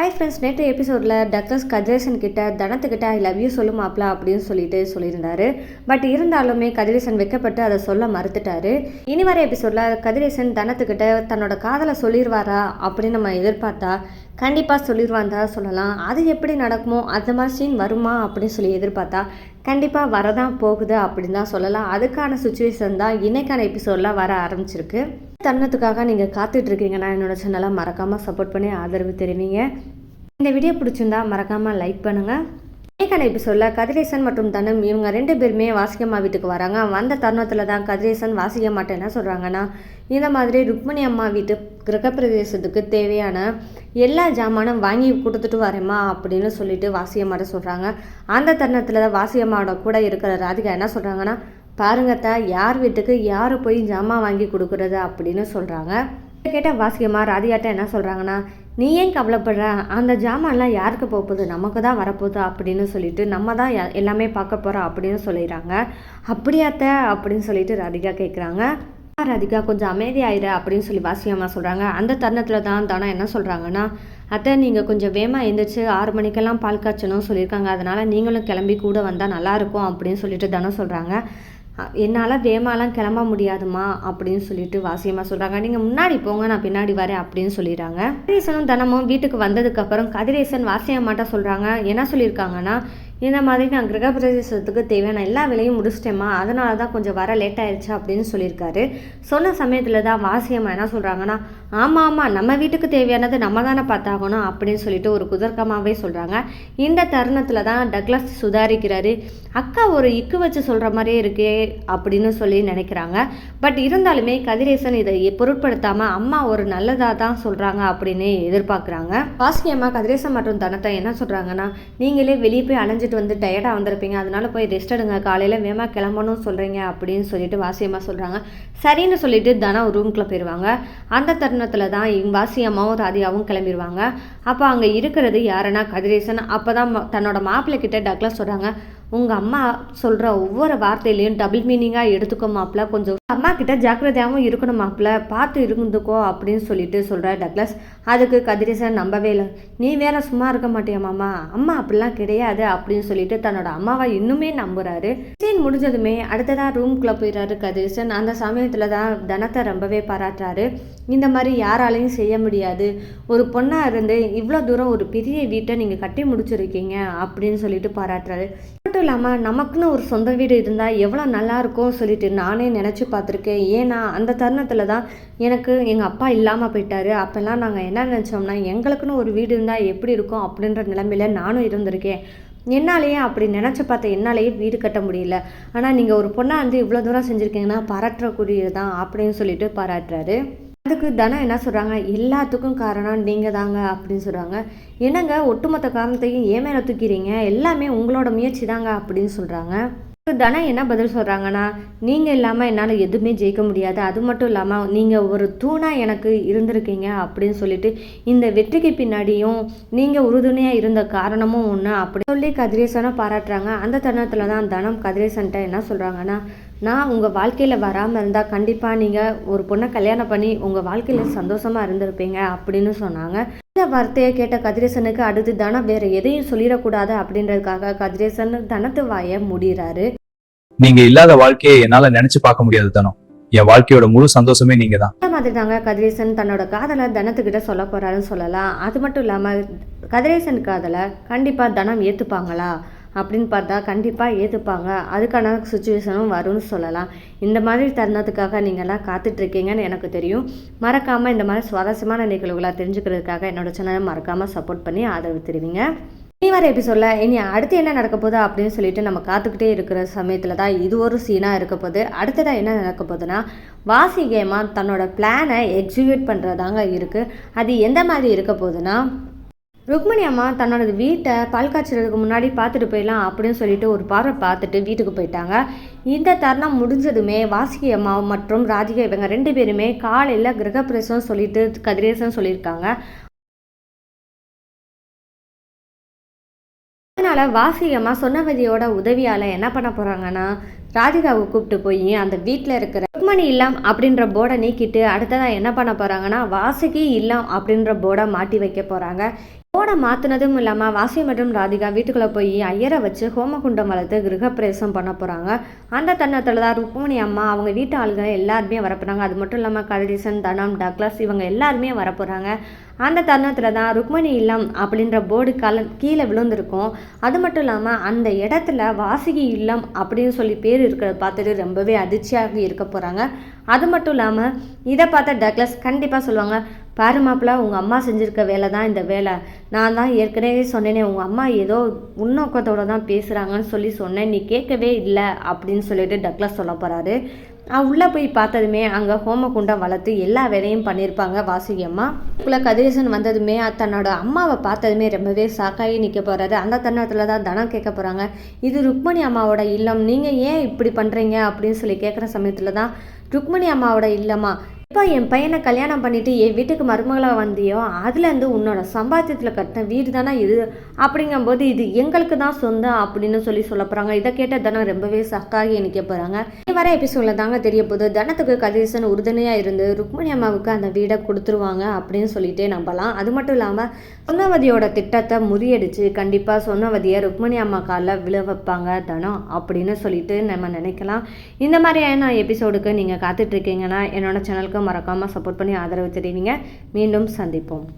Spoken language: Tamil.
ஹாய் ஃப்ரெண்ட்ஸ், நேற்று எபிசோடில் டாக்டர்ஸ் கதிரேசன் கிட்ட தனத்துக்கிட்ட ஐ லவ் யூ சொல்லு மாப்ள அப்படின்னு சொல்லியிருந்தாரு. பட் இருந்தாலுமே கதிரேசன் வெக்கப்பட்டு அதை சொல்ல மறுத்துட்டாரு. இனி வர எபிசோடில் கதிரேசன் தனத்துக்கிட்ட தன்னோட காதலை சொல்லிடுவாரா அப்படின்னு நம்ம எதிர்பார்த்தா கண்டிப்பாக சொல்லிடுவான் தான் சொல்லலாம். அது எப்படி நடக்குமோ அந்த மாதிரி சீன் வருமா அப்படின்னு சொல்லி எதிர்பார்த்தா கண்டிப்பாக வரதான் போகுது அப்படின்னு தான் சொல்லலாம். அதுக்கான சுச்சுவேஷன் தான் இன்னைக்கான எபிசோடில் வர ஆரம்பிச்சிருக்கு. தருணத்துக்காக நீங்கள் காத்துட்ருக்கீங்கன்னா என்னோடய சேனலை மறக்காமல் சப்போர்ட் பண்ணி ஆதரவு தெரிவிங்க. இந்த வீடியோ பிடிச்சிருந்தா மறக்காமல் லைக் பண்ணுங்கள். இன்னைக்கான எபிசோடில் கதிரேசன் மற்றும் தனம் இவங்க 2 பேருமே வாசிகம்மா வீட்டுக்கு வராங்க. வந்த தருணத்தில் தான் கதிரேசன் வாசிகம்மாட்ட என்ன சொல்கிறாங்கன்னா, இந்த மாதிரி ருக்மணி அம்மா வீட்டு கிரகப்பிரவேசத்துக்கு தேவையான எல்லா ஜாமானும் வாங்கி கொடுத்துட்டு வரேம்மா அப்படின்னு சொல்லிட்டு வாசிகம்மாட்ட சொல்கிறாங்க. அந்த தருணத்தில் தான் வாசிகம்மாவோட கூட இருக்கிற ராதிகா என்ன சொல்கிறாங்கன்னா, பாருங்கத்தா யார் வீட்டுக்கு யார் போய் ஜாமான் வாங்கி கொடுக்குறது அப்படின்னு சொல்கிறாங்க. கேட்ட வாசிகம்மா ராதிகாட்ட என்ன சொல்கிறாங்கன்னா, நீ ஏன் கவலைப்படுற, அந்த ஜாமான்லாம் யாருக்கு போகுது, நமக்கு தான் வரப்போகுது அப்படின்னு சொல்லிட்டு நம்ம தான் எல்லாமே பார்க்க போகிறோம் அப்படின்னு சொல்லிடுறாங்க. அப்படியாத்த அப்படின்னு சொல்லிட்டு ராதிகா கேட்குறாங்க. ராதிகா கொஞ்சம் அமைதியாயிரு அப்படின்னு சொல்லி வாசிகம்மா சொல்கிறாங்க. அந்த தருணத்தில் தான் தானே என்ன சொல்கிறாங்கன்னா, அத்தை நீங்கள் கொஞ்சம் வேகமாக எழுந்திரிச்சு 6 மணிக்கெல்லாம் பால் காய்ச்சணும் சொல்லியிருக்காங்க, அதனால் நீங்களும் கிளம்பி கூட வந்தால் நல்லாயிருக்கும் அப்படின்னு சொல்லிட்டு தானே சொல்கிறாங்க. என்னால் வேகமாலாம் கிளம்ப முடியாதுமா அப்படின்னு சொல்லிட்டு வாசியம்மா சொல்கிறாங்க. நீங்கள் முன்னாடி போங்க, நான் பின்னாடி வரேன் அப்படின்னு சொல்லிடுறாங்க. கதிரேசனும் தனமும் வீட்டுக்கு வந்ததுக்கப்புறம் கதிரேசன் வாசியம்மாட்ட சொல்கிறாங்க. என்ன சொல்லியிருக்காங்கன்னா, இந்த மாதிரி நான் கிரகப்பிரவேசத்துக்கு தேவையான எல்லா வேலையும் முடிச்சிட்டேம்மா, அதனால தான் கொஞ்சம் வர லேட் ஆயிடுச்சு அப்படின்னு சொல்லியிருக்காரு. சொன்ன சமயத்தில் தான் வாசியம்மா என்ன சொல்கிறாங்கன்னா, ஆமாம் நம்ம வீட்டுக்கு தேவையானது நம்ம தானே பார்த்தாகணும் அப்படின்னு சொல்லிட்டு ஒரு குதர்க்கமாகவே சொல்கிறாங்க. இந்த தருணத்தில் தான் டக்ளஸ் சுதாரிக்கிறாரு. அக்கா ஒரு இக்கு வச்சு சொல்கிற மாதிரியே இருக்கே அப்படின்னு சொல்லி நினைக்கிறாங்க. பட் இருந்தாலுமே கதிரேசன் இதை பொருட்படுத்தாமல் அம்மா ஒரு நல்லதாக தான் சொல்கிறாங்க அப்படின்னு எதிர்பார்க்குறாங்க. வாசியம்மா கதிரேசன் மற்றும் தனத்தை என்ன சொல்கிறாங்கன்னா, நீங்களே வெளியே போய் அலைஞ்சிட்டு வந்து டயர்டாக வந்திருப்பீங்க, அதனால போய் ரெஸ்ட் எடுங்க, காலையில் வேகமாக கிளம்பணும் சொல்கிறீங்க அப்படின்னு சொல்லிட்டு வாசியம்மா சொல்கிறாங்க. சரின்னு சொல்லிட்டு தனம் ரூம்குள்ளே போயிடுவாங்க. அந்த தருணத்தில் தான் வாசியம்மாவும் ராதிகாவும் கிளம்பிடுவாங்க. அப்போ அங்கே இருக்கிறது யாருன்னா கதிரேசன். அப்போ தான் தன்னோட மாப்பிள்ளை கிட்ட டக்ளஸ் சொல்கிறாங்க, உங்கள் அம்மா சொல்கிற ஒவ்வொரு வார்த்தையிலையும் டபுள் மீனிங்காக எடுத்துக்கோ மாப்பிள்ள, கொஞ்சம் அம்மா கிட்ட ஜாக்கிரதையாகவும் இருக்கணும் மாப்பிள்ள, பார்த்து இருந்துக்கோ அப்படின்னு சொல்லிட்டு சொல்கிற டக்ளஸ். அதுக்கு கதிரேசன் நம்பவே இல்லை. நீ வேற சும்மா இருக்க மாட்டியா மாமா, அம்மா அப்படிலாம் கிடையாது அப்படின்னு சொல்லிட்டு தன்னோட அம்மாவை இன்னுமே நம்புறாரு. சீன் முடிஞ்சதுமே அடுத்ததான் ரூம்குள்ளே போயிடுறாரு கதிரேசன். அந்த சமயத்தில் தான் தனத்தை ரொம்பவே பாராட்டுறாரு. இந்த மாதிரி யாராலையும் செய்ய முடியாது, ஒரு பொண்ணாக இருந்து இவ்வளோ தூரம் ஒரு பெரிய வீட்டை நீங்கள் கட்டி முடிச்சிருக்கீங்க அப்படின்னு சொல்லிட்டு பாராட்டுறாரு. மட்டும் இல்லாமல் நமக்குன்னு ஒரு சொந்த வீடு இருந்தால் எவ்வளோ நல்லாயிருக்கும் சொல்லிட்டு நானே நினச்சி பார்த்துருக்கேன். ஏன்னா அந்த தருணத்தில் தான் எனக்கு எங்கள் அப்பா இல்லாமல் போயிட்டாரு. அப்போல்லாம் நாங்கள் என்ன நினச்சோம்னா, எங்களுக்குன்னு ஒரு வீடு இருந்தால் எப்படி இருக்கும் அப்படின்ற நிலைமையில நானும் இருந்திருக்கேன். என்னாலேயே அப்படி நினச்சி பார்த்தேன், என்னாலேயே வீடு கட்ட முடியல. ஆனால் நீங்கள் ஒரு பொண்ணாக வந்து இவ்வளோ தூரம் செஞ்சுருக்கீங்கன்னா பாராட்டக்கூடியது தான் அப்படின்னு சொல்லிட்டு பாராட்டுறாரு. அதுக்கு தனம் என்ன சொல்கிறாங்க, எல்லாத்துக்கும் காரணம் நீங்கள் தாங்க அப்படின்னு சொல்கிறாங்க. என்னங்க ஒட்டுமொத்த காரணத்தையும் ஏன் மேலே தூக்கிறீங்க, எல்லாமே உங்களோட முயற்சி தாங்க அப்படின்னு சொல்கிறாங்க. தனம் என்ன பதில் சொல்கிறாங்கன்னா, நீங்கள் இல்லாமல் என்னால் எதுவுமே ஜெயிக்க முடியாது, அது மட்டும் இல்லாமல் நீங்கள் ஒரு தூணாக எனக்கு இருந்திருக்கீங்க அப்படின்னு சொல்லிட்டு இந்த வெற்றிக்கு பின்னாடியும் நீங்கள் உறுதுணையாக இருந்த காரணமும் ஒன்று அப்படி சொல்லி கதிரேசனை பாராட்டுறாங்க. அந்த தருணத்தில் தான் தனம் கதிரேசன்ட்ட என்ன சொல்கிறாங்கன்னா, நான் உங்கள் வாழ்க்கையில் வராமல் இருந்தால் கண்டிப்பாக நீங்கள் ஒரு பொண்ணை கல்யாணம் பண்ணி உங்கள் வாழ்க்கையில் சந்தோஷமாக இருந்திருப்பீங்க அப்படின்னு சொன்னாங்க. இந்த வார்த்தையை கேட்ட கதிரேசனுக்கு அடுத்து தனம் வேற எதையும் சொல்லிடக்கூடாது அப்படின்றதுக்காக கதிரேசன் தனத்து வாய முடிகிறாரு. நீங்க இல்லாத வாழ்க்கையை என்னால நினைச்சு பார்க்க முடியாது தனம், என் வாழ்க்கையோட முழு சந்தோஷமே நீங்க தான். அந்த மாதிரி தாங்க கதிரேசன் தன்னோட காதலை தனத்துக்கிட்ட சொல்ல போறாருன்னு சொல்லலாம். அது மட்டும் இல்லாமல் கதிரேசன் காதலை கண்டிப்பாக தனம் ஏற்றுப்பாங்களா அப்படின்னு பார்த்தா கண்டிப்பாக ஏற்றுப்பாங்க. அதுக்கான சுச்சுவேஷனும் வரும்னு சொல்லலாம். இந்த மாதிரி தருணத்துக்காக நீங்கள்லாம் காத்துட்ருக்கீங்கன்னு எனக்கு தெரியும். மறக்காமல் இந்த மாதிரி சுவாரஸ்யமான நிகழ்வுகளை தெரிஞ்சுக்கிறதுக்காக என்னோட சேனலை மறக்காமல் சப்போர்ட் பண்ணி ஆதரவு தெரிவிங்க. இனி வர எபிசோடில் இனி அடுத்து என்ன நடக்க போகுது அப்படின்னு சொல்லிட்டு நம்ம காத்துக்கிட்டே இருக்கிற சமயத்தில் தான் இது ஒரு சீனாக இருக்க போகுது. அடுத்ததாக என்ன நடக்க போகுதுன்னா, வாசிகம்மா தன்னோட பிளானை எக்ஸிக்யூட் பண்ணுறதாங்க இருக்குது. அது எந்த மாதிரி இருக்க போகுதுன்னா, ருக்மணி அம்மா தன்னோட வீட்டை பால் காய்ச்சறதுக்கு முன்னாடி பார்த்துட்டு போயிடலாம் அப்படின்னு சொல்லிட்டு ஒரு பார்வை பார்த்துட்டு வீட்டுக்கு போயிட்டாங்க. இந்த தருணம் முடிஞ்சதுமே வாசிகி அம்மா மற்றும் ராதிகா இவங்க 2 பேருமே காலையில் கிரகப்பிரவேசம் சொல்லிட்டு கதிரேசன் சொல்லியிருக்காங்க. அதனால் வாசிகி அம்மா சொன்னவதியோட உதவியால் என்ன பண்ண போகிறாங்கன்னா, ராதிகாவை கூப்பிட்டு போய் அந்த வீட்டில் இருக்கிற ருக்மணி இல்லம் அப்படின்ற போர்டை நீக்கிட்டு அடுத்ததாக என்ன பண்ண போகிறாங்கன்னா, வாசுகி இல்லம் அப்படின்ற போர்டை மாட்டி வைக்க போகிறாங்க. போட மாற்றினதும் இல்லாமல் வாசி மற்றும் ராதிகா வீட்டுக்குள்ளே போய் ஐயரை வச்சு ஹோமகுண்டம் வளர்த்து கிரகப்பிரவேசம் பண்ண போகிறாங்க. அந்த தருணத்தில் தான் ருக்மணி அம்மா அவங்க வீட்டு ஆளுங்க எல்லாருமே வரப்போகிறாங்க. அது மட்டும் இல்லாமல் கதிரேசன், தனம், டக்ளஸ் இவங்க எல்லாருமே வரப்போகிறாங்க. அந்த தருணத்தில் தான் ருக்மணி இல்லம் அப்படின்ற போர்டு கீழே விழுந்திருக்கும். அது மட்டும் இல்லாமல் அந்த இடத்துல வாசுகி இல்லம் அப்படின்னு சொல்லி பேர் இருக்கிறத பார்த்துட்டு ரொம்பவே அதிர்ச்சியாக இருக்க போகிறாங்க. அது மட்டும் இல்லாமல் இதை பார்த்த டக்ளஸ் கண்டிப்பாக சொல்லுவாங்க, பாரு மாப்பிள்ள, உங்கள் அம்மா செஞ்சுருக்க வேலை தான் இந்த வேலை. நான் தான் ஏற்கனவே சொன்னேனே, உங்கள் அம்மா ஏதோ உள்நோக்கத்தோடு தான் பேசுகிறாங்கன்னு சொல்லி சொன்னேன், நீ கேட்கவே இல்லை அப்படின்னு சொல்லிட்டு டக்ளஸ் சொல்ல போகிறாரு. உள்ளே போய் பார்த்ததுமே அங்கே ஹோமகுண்டம் வளர்த்து எல்லா வேலையும் பண்ணியிருப்பாங்க வாசுகி அம்மா. இதுக்குள்ளே கதிரேசன் வந்ததுமே தன்னோட அம்மாவை பார்த்ததுமே ரொம்பவே சாக்காகி நிற்க போகிறாரு. அந்த தருணத்தில் தான் தனம் கேட்க போகிறாங்க, இது ருக்மணி அம்மாவோட இல்லம், நீங்கள் ஏன் இப்படி பண்ணுறீங்க அப்படின்னு சொல்லி கேட்குற சமயத்தில் தான், ருக்மணி அம்மாவோட இல்லமா, இப்போ என் பையனை கல்யாணம் பண்ணிவிட்டு என் வீட்டுக்கு மருமகளாக வந்தியோ அதுலேருந்து உன்னோட சம்பாத்தியத்தில் கட்டின வீடு தானே இது, அப்படிங்கும்போது இது எங்களுக்கு தான் சொந்தம் அப்படின்னு சொல்ல போகிறாங்க. இதை கேட்ட தனம் ரொம்பவே சக்காகி நிற்க போகிறாங்க. வர எபிசோடில் தாங்க தெரிய போகுது தனத்துக்கு கதிரேசன் உறுதுணையாக இருந்து ருக்மணி அம்மாவுக்கு அந்த வீடை கொடுத்துருவாங்க அப்படின்னு சொல்லிட்டே நம்பலாம். அது மட்டும் இல்லாமல் சொன்னவதியோட திட்டத்தை முறியடிச்சு கண்டிப்பாக சொன்னவதியை ருக்மணி அம்மா காலில் விழ வைப்பாங்க தனம் அப்படின்னு சொல்லிட்டு நம்ம நினைக்கலாம். இந்த மாதிரியான எபிசோடுக்கு நீங்கள் காத்துட்ருக்கீங்கன்னா என்னோட சேனலுக்கு மறக்காமல் சப்போர்ட் பண்ணி ஆதரவு தெரிவிங்க. மீண்டும் சந்திப்போம்.